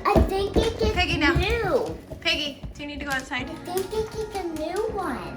I think it gets Piggy, now. new. Piggy, do you need to go outside? I think it gets a new one.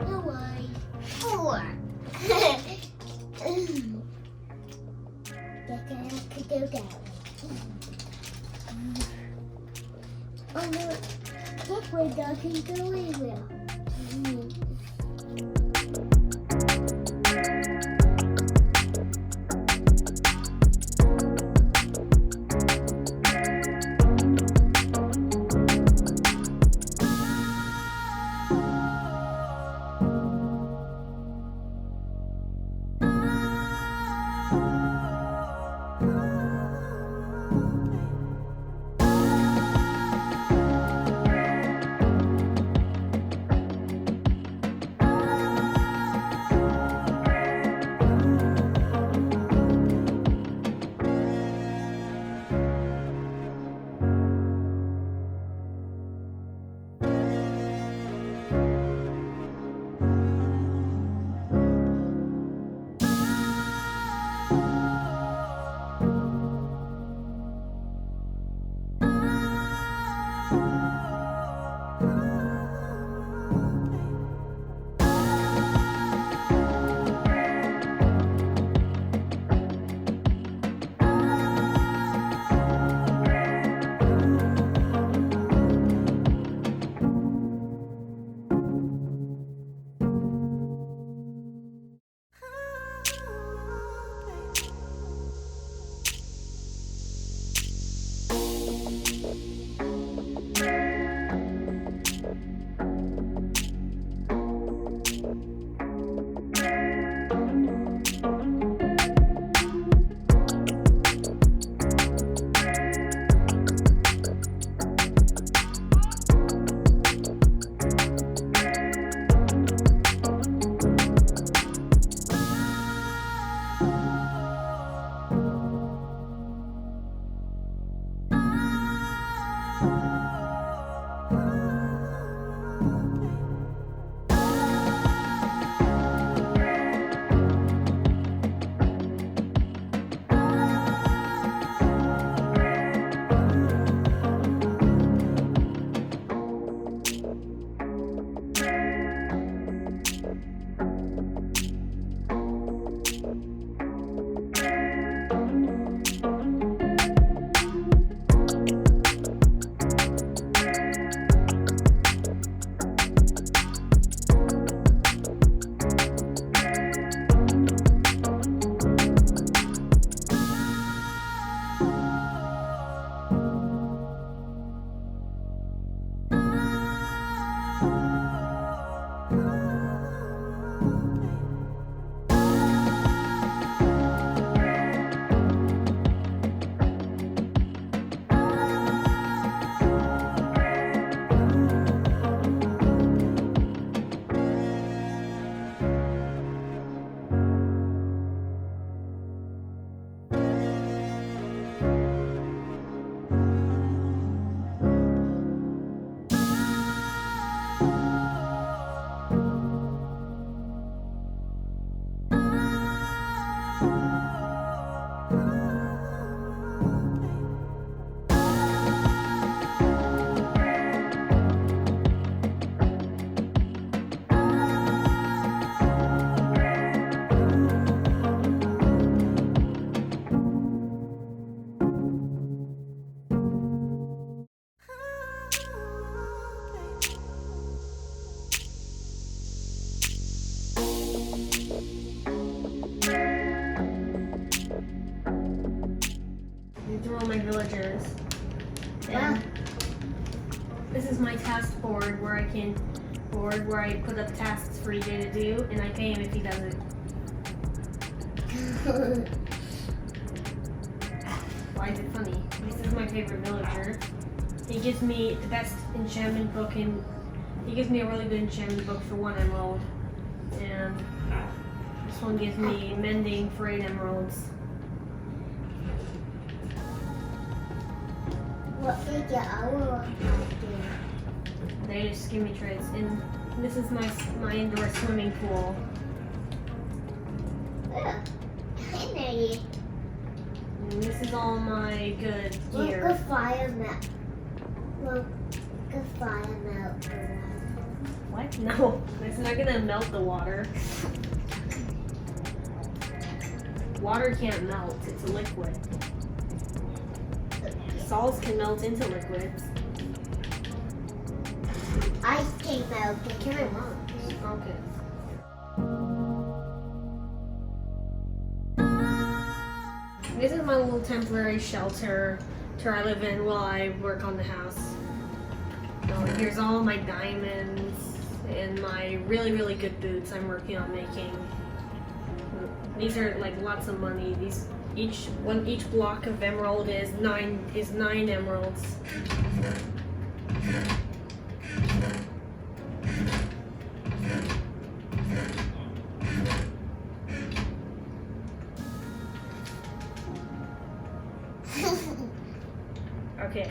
No worries. 4. They're gonna have to do that. Oh no, this way doesn't go anywhere. board where I put up tasks for EJ to do, and I pay him if he does it. Why is it funny? This is my favorite villager. He gives me the best enchantment book, and he gives me a really good enchantment book for 1 emerald. And this one gives me mending for 8 emeralds. What did your other one do? They just give me trades. And this is my indoor swimming pool. Oh, I know you. And this is all my good gear. Look, a fire melt. Look, a fire melt. What? No, it's not gonna melt the water. Water can't melt, it's a liquid. Salts can melt into liquids. Ice can melt into one. Okay. This is my little temporary shelter where I live in while I work on the house. Here's all my diamonds and my really, really good boots I'm working on making. These are like lots of money. Each block of emerald is 9 emeralds. Okay.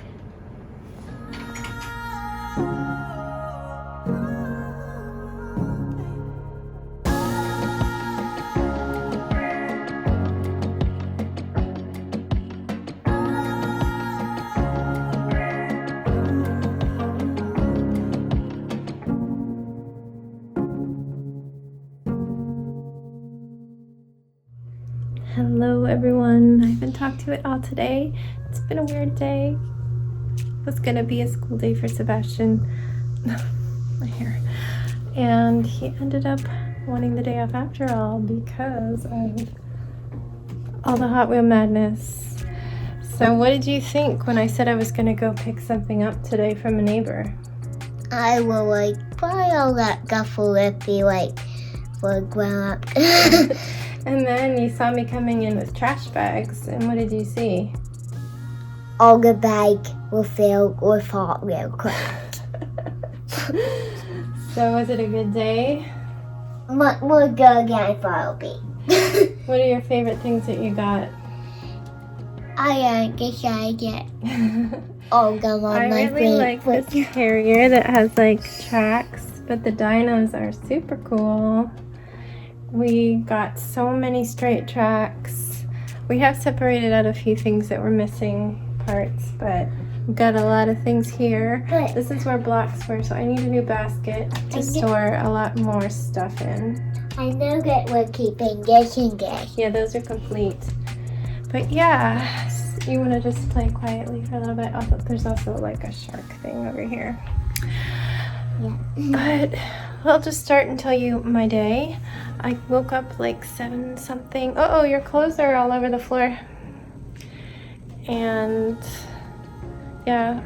Hello everyone, I haven't talked to it all today. It's been a weird day. It was gonna be a school day for Sebastian. My hair. And he ended up wanting the day off after all because of all the Hot Wheel madness. So what did you think when I said I was gonna go pick something up today from a neighbor? I will buy all that guffle with you for a grown up. And then you saw me coming in with trash bags, and what did you see? All the bag will fill with Hot Wheel crap. So was it a good day? Much more good than I thought it would be. What are your favorite things that you got? I guess I get all of them on I my really like feet. this carrier that has like tracks, but the dinos are super cool. We got so many straight tracks. We have separated out a few things that were missing parts, but we've got a lot of things here. But This is where blocks were, so I need a new basket to store a lot more stuff in. I know that we're keeping this and this. Yeah, those are complete. But yeah, you want to just play quietly for a little bit. Also, there's also like a shark thing over here. Yeah. But I'll just start and tell you my day. I woke up like 7 something. Oh, your clothes are all over the floor. And yeah,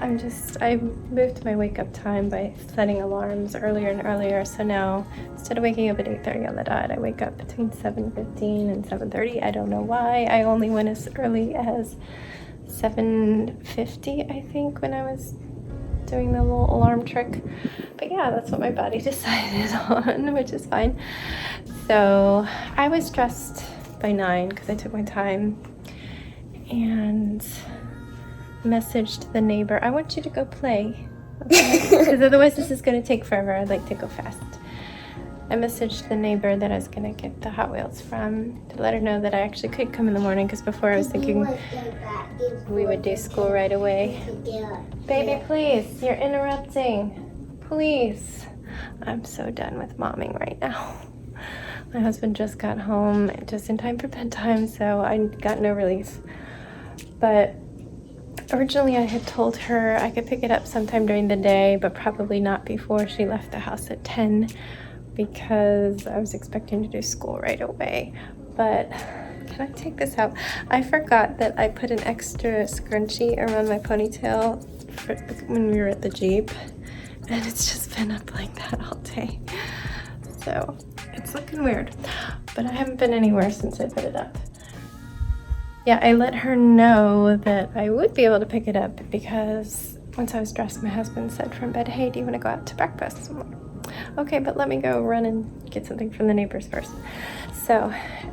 I moved my wake up time by setting alarms earlier and earlier. So now instead of waking up at 8:30 on the dot, I wake up between 7:15 and 7:30. I don't know why. I only went as early as 7:50, I think, when I was doing the little alarm trick. But yeah, that's what my body decided on, which is fine. So I was dressed by 9 because I took my time and messaged the neighbor. I want you to go play, because otherwise this is going to take forever. I'd like to go fast. I messaged the neighbor that I was going to get the Hot Wheels from to let her know that I actually could come in the morning, because before I was thinking we would do school right away. Baby, please, you're interrupting. Please. I'm so done with momming right now. My husband just got home just in time for bedtime, so I got no relief. But originally I had told her I could pick it up sometime during the day, but probably not before she left the house at 10, because I was expecting to do school right away. But can I take this out? I forgot that I put an extra scrunchie around my ponytail when we were at the Jeep, and it's just been up like that all day. So it's looking weird, but I haven't been anywhere since I put it up. Yeah, I let her know that I would be able to pick it up because once I was dressed, my husband said from bed, hey, do you want to go out to breakfast? I'm like, okay, but let me go run and get something from the neighbors first. So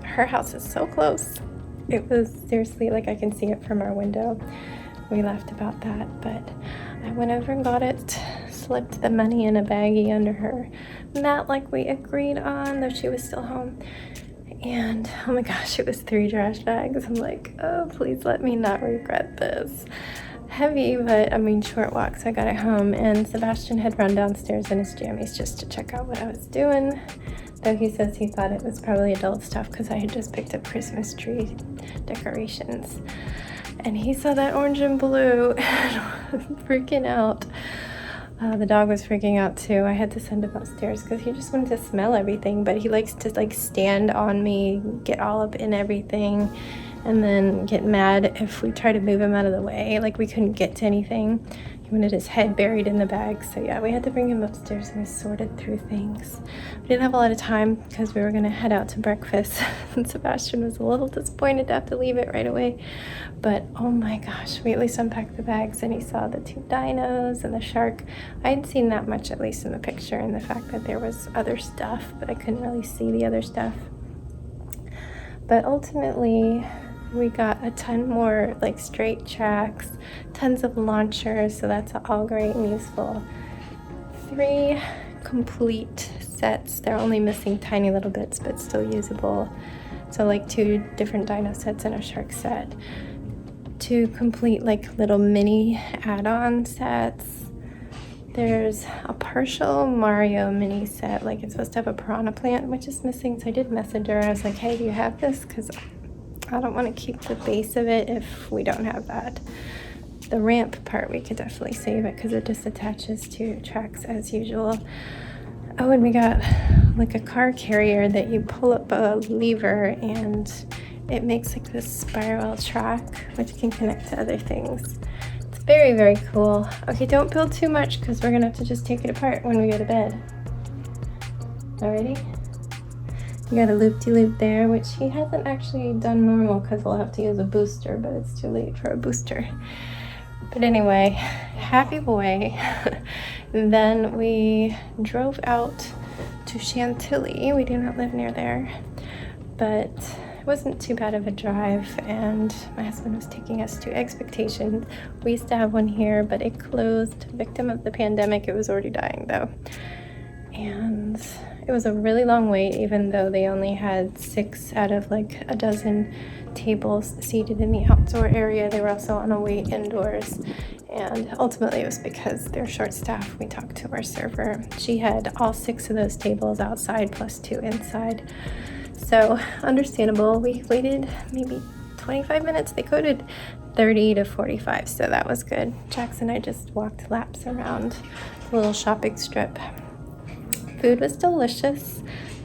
her house is so close. It was seriously like I can see it from our window. We laughed about that, but I went over and got it, slipped the money in a baggie under her mat like we agreed on, though she was still home. And oh my gosh, it was 3 trash bags. I'm like, oh, please let me not regret this. Heavy, but I mean short walk, so I got it home, and Sebastian had run downstairs in his jammies just to check out what I was doing, though he says he thought it was probably adult stuff because I had just picked up Christmas tree decorations. And he saw that orange and blue and was freaking out. The dog was freaking out too. I had to send him upstairs because he just wanted to smell everything, but he likes to like stand on me, get all up in everything, and then get mad if we try to move him out of the way. Like we couldn't get to anything. He wanted his head buried in the bag. So yeah, we had to bring him upstairs and we sorted through things. We didn't have a lot of time because we were gonna head out to breakfast and Sebastian was a little disappointed to have to leave it right away. But oh my gosh, we at least unpacked the bags and he saw the 2 dinos and the shark. I hadn't seen that much, at least in the picture, and the fact that there was other stuff, but I couldn't really see the other stuff. But ultimately, we got a ton more like straight tracks, tons of launchers, so that's all great and useful. 3 complete sets. They're only missing tiny little bits, but still usable. So like 2 different dino sets and a shark set. 2 complete like little mini add-on sets. There's a partial Mario mini set, like it's supposed to have a piranha plant, which is missing, so I did message her. I was like, hey, do you have this? Because I don't want to keep the base of it if we don't have that. The ramp part, we could definitely save it because it just attaches to tracks as usual. Oh, and we got like a car carrier that you pull up a lever and it makes like this spiral track, which can connect to other things. It's very, very cool. Okay, don't build too much because we're gonna have to just take it apart when we go to bed. Alrighty? We got a loop-de-loop there, which he hasn't actually done normal because we'll have to use a booster, but it's too late for a booster. But anyway, happy boy. Then we drove out to Chantilly. We do not live near there, but it wasn't too bad of a drive, and my husband was taking us to Expectations. We used to have one here, but it closed. Victim of the pandemic. It was already dying though. And it was a really long wait, even though they only had 6 out of like a dozen tables seated in the outdoor area. They were also on a wait indoors, and ultimately it was because they're short-staffed. We talked to our server. She had all 6 of those tables outside plus 2 inside. So understandable. We waited maybe 25 minutes. They quoted 30 to 45, so that was good. Jackson and I just walked laps around the little shopping strip. Food was delicious.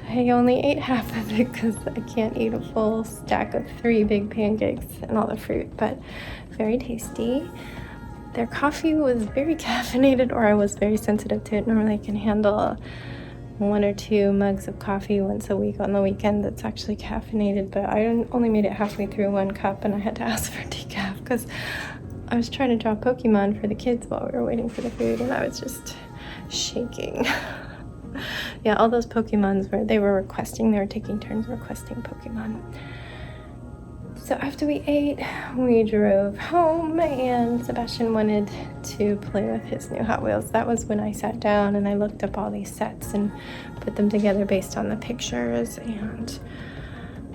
I only ate half of it because I can't eat a full stack of 3 big pancakes and all the fruit, but very tasty. Their coffee was very caffeinated, or I was very sensitive to it. Normally I can handle 1 or 2 mugs of coffee once a week on the weekend that's actually caffeinated, but I only made it halfway through 1 cup and I had to ask for decaf because I was trying to draw Pokemon for the kids while we were waiting for the food, and I was just shaking. Yeah, all those Pokemons they were taking turns requesting Pokemon. So after we ate, we drove home, and Sebastian wanted to play with his new Hot Wheels. That was when I sat down and I looked up all these sets and put them together based on the pictures, and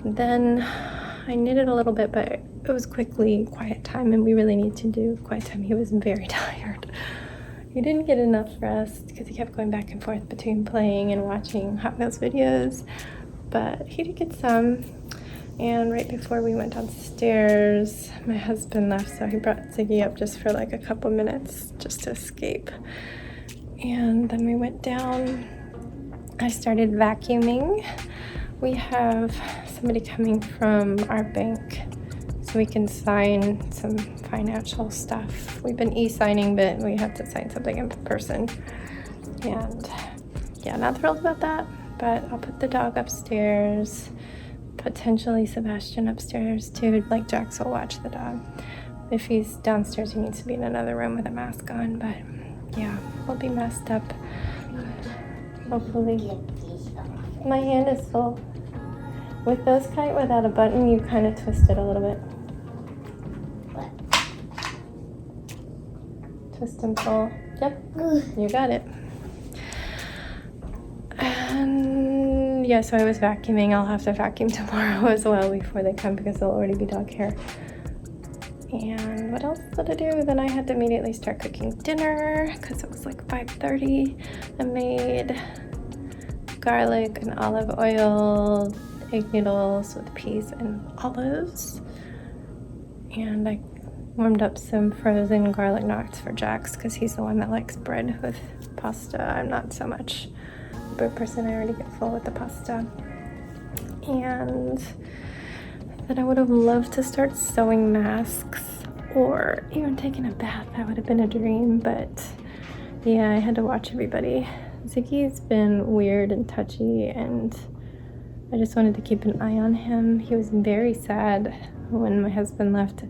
then I knitted a little bit, but it was quickly quiet time, and we really need to do quiet time. He was very tired. He didn't get enough rest because he kept going back and forth between playing and watching Hot Wheels videos, but he did get some. And right before we went downstairs, my husband left, so he brought Ziggy up just for like a couple minutes just to escape. And then we went down. I started vacuuming. We have somebody coming from our bank so we can sign some financial stuff. We've been e-signing, but we have to sign something in person. And yeah, not thrilled about that, but I'll put the dog upstairs, potentially Sebastian upstairs too. Like Jax will watch the dog. If he's downstairs, he needs to be in another room with a mask on, but yeah, we'll be messed up. Hopefully. My hand is full. With those kite without a button, you kind of twist it a little bit. Twist them full. Yep, you got it. And yeah, so I was vacuuming. I'll have to vacuum tomorrow as well before they come because there'll already be dog hair. And what else did I do? Then I had to immediately start cooking dinner because it was like 5:30. I made garlic and olive oil, egg noodles with peas and olives. And I warmed up some frozen garlic knots for Jax because he's the one that likes bread with pasta. I'm not so much a bread person. I already get full with the pasta. And then I would have loved to start sewing masks or even taking a bath. That would have been a dream, but yeah, I had to watch everybody. Ziggy's been weird and touchy, and I just wanted to keep an eye on him. He was very sad when my husband left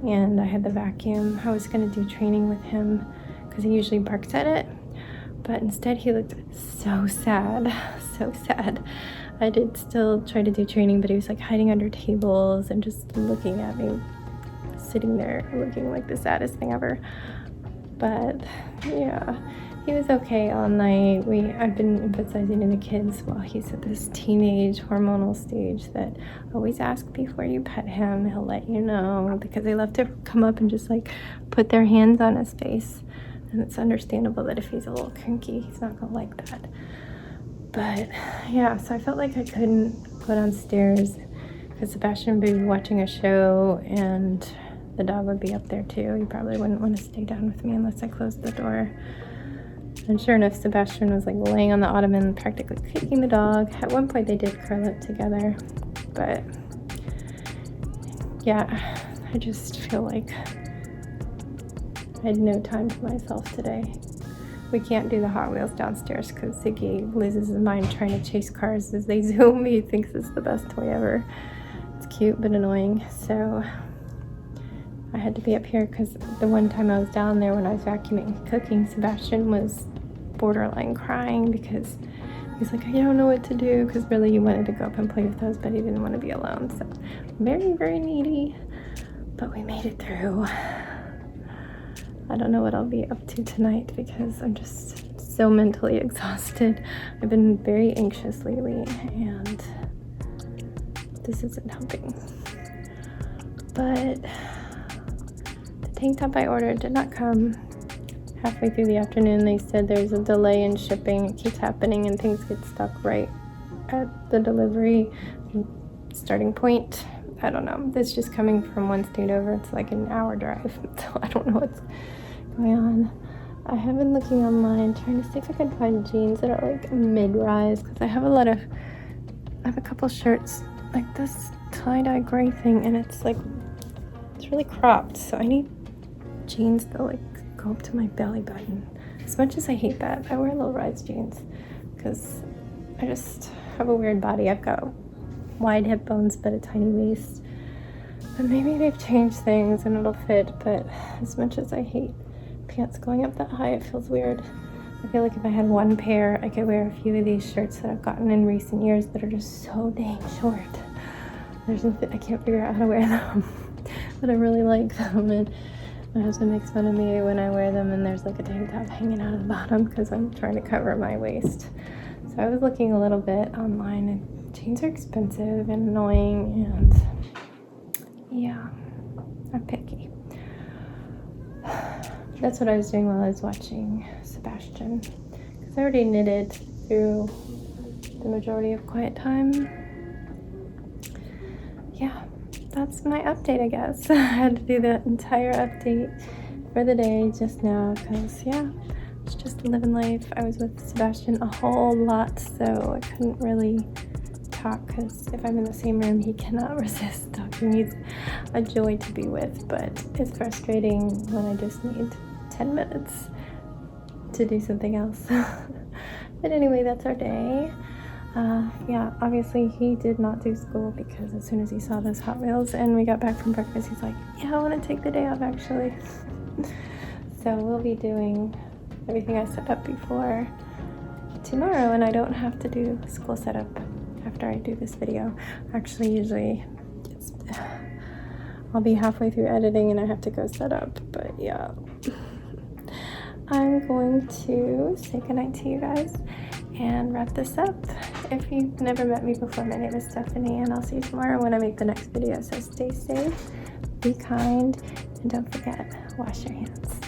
and I had the vacuum. I was going to do training with him because he usually barks at it, but instead he looked so sad, so sad. I did still try to do training, but he was like hiding under tables and just looking at me, sitting there looking like the saddest thing ever. But yeah, he was okay all night. I've been emphasizing to the kids while he's at this teenage hormonal stage that always ask before you pet him. He'll let you know, because they love to come up and just like put their hands on his face. And it's understandable that if he's a little cranky, he's not gonna like that. But yeah, so I felt like I couldn't go downstairs because Sebastian would be watching a show and the dog would be up there too. He probably wouldn't want to stay down with me unless I closed the door. And sure enough, Sebastian was like laying on the ottoman, practically kicking the dog. At one point they did curl up together, but yeah, I just feel like I had no time for myself today. We can't do the Hot Wheels downstairs because Ziggy loses his mind trying to chase cars as they zoom. He thinks it's the best toy ever. It's cute but annoying. So I had to be up here because the one time I was down there when I was vacuuming and cooking, Sebastian was borderline crying because he's like, I don't know what to do, because really he wanted to go up and play with us, but he didn't want to be alone. So very, very needy, but we made it through. I don't know what I'll be up to tonight because I'm just so mentally exhausted. I've been very anxious lately and this isn't helping. But the tank top I ordered did not come. Halfway through the afternoon they said there's a delay in shipping. It keeps happening and things get stuck right at the delivery starting point. I don't know. It's just coming from one state over. It's like an hour drive. So I don't know what's going on. I have been looking online trying to see if I can find jeans that are like mid-rise because I have a couple shirts like this tie-dye gray thing and it's really cropped, so I need jeans that like go up to my belly button. As much as I hate that, I wear low-rise jeans because I just have a weird body. I've got wide hip bones but a tiny waist, but maybe they've changed things and it'll fit. But as much as I hate pants going up that high, it feels weird. I feel like if I had one pair, I could wear a few of these shirts that I've gotten in recent years that are just so dang short. There's nothing, I can't figure out how to wear them, but I really like them. And my husband makes fun of me when I wear them and there's like a tank top hanging out of the bottom because I'm trying to cover my waist. So I was looking a little bit online and jeans are expensive and annoying, and yeah, I'm picky. That's what I was doing while I was watching Sebastian, because I already knitted through the majority of quiet time. Yeah, that's my update, I guess. I had to do the entire update for the day just now because, yeah, it's just living life. I was with Sebastian a whole lot, so I couldn't really talk because if I'm in the same room, he cannot resist talking. He's a joy to be with, but it's frustrating when I just need 10 minutes to do something else. But anyway, that's our day. Yeah, obviously he did not do school because as soon as he saw those Hot Wheels and we got back from breakfast, he's like, yeah, I want to take the day off actually. So we'll be doing everything I set up before tomorrow, and I don't have to do school setup after I do this video. Actually, usually I'll be halfway through editing and I have to go set up, but yeah. I'm going to say goodnight to you guys and wrap this up. If you've never met me before, my name is Stephanie, and I'll see you tomorrow when I make the next video. So stay safe, be kind, and don't forget, wash your hands.